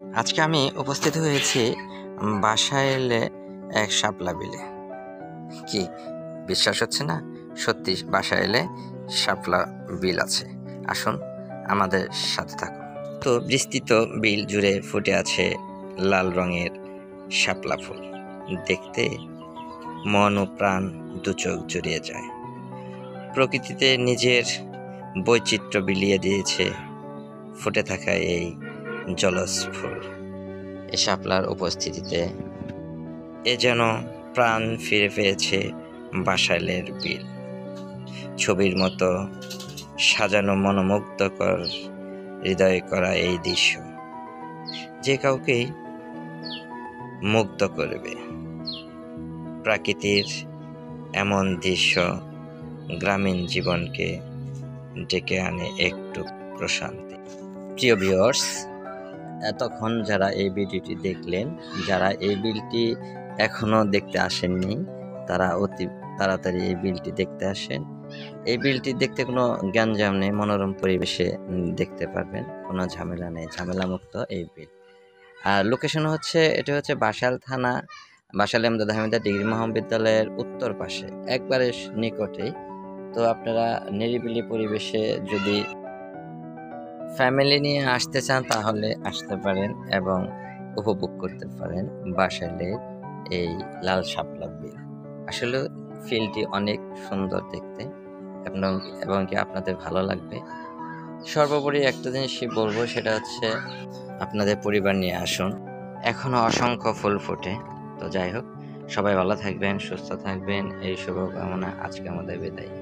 আজকে আমি উপস্থিত হয়েছি বাসাইলে এক শাপলা বিলে। কি বিশ্বাস হচ্ছে না? সত্যি বাসাইলে শাপলা বিল আছে। আসুন আমাদের সাথে থাকুন। তো বিস্তৃত বিল জুড়ে ফুটে আছে লাল রঙের শাপলা ফুল। দেখতে মন ও প্রাণ দুচোখ জুড়িয়ে যায়। প্রকৃতিতে নিজের বৈচিত্র্য বিলিয়ে দিয়েছে ফুটে থাকা এই জলজ ফুল। এ শাপলার উপস্থিতিতে এ যেন প্রাণ ফিরে পেয়েছে বাসাইলের বিল। ছবির মতো সাজানো মনোমুগ্ধকর হৃদয় করা এই দৃশ্য যে কাউকেই মুগ্ধ করবে। প্রকৃতির এমন দৃশ্য গ্রামীণ জীবনকে ডেকে আনে একটু প্রশান্তি। প্রিয় ভিউয়ার্স, এতক্ষণ যারা এই ভিডিওটি দেখলেন, যারা এই বিলটি এখনো দেখতে আসেননি, তারা অতি তাড়াতাড়ি এই বিলটি দেখতে আসেন। এই বিলটি দেখতে কোনো গ্যাঞ্জাম নেই, মনোরম পরিবেশে দেখতে পারবেন, কোনো ঝামেলা নেই, ঝামেলামুক্ত এই বিল। আর লোকেশন হচ্ছে, এটা হচ্ছে বাসাইল থানা, বাসাইল এমদাদ হামিদা ডিগ্রি মহাবিদ্যালয়ের উত্তর পাশে, একবারে নিকটেই। তো আপনারা নিরিবিলি পরিবেশে যদি ফ্যামিলি নিয়ে আসতে চান তাহলে আসতে পারেন এবং উপভোগ করতে পারেন বাসাইলের এই লাল শাপলা বিল। আসলে ফিলটি অনেক সুন্দর দেখতে এবং কি আপনাদের ভালো লাগবে। সর্বোপরি একটা জিনিসই বলবো, সেটা হচ্ছে আপনাদের পরিবার নিয়ে আসুন। এখনো অসংখ্য ফুল ফোটে। তো যাই হোক, সবাই ভালো থাকবেন, সুস্থ থাকবেন, এই শুভকামনা। আজকে আমাদের বিদায়।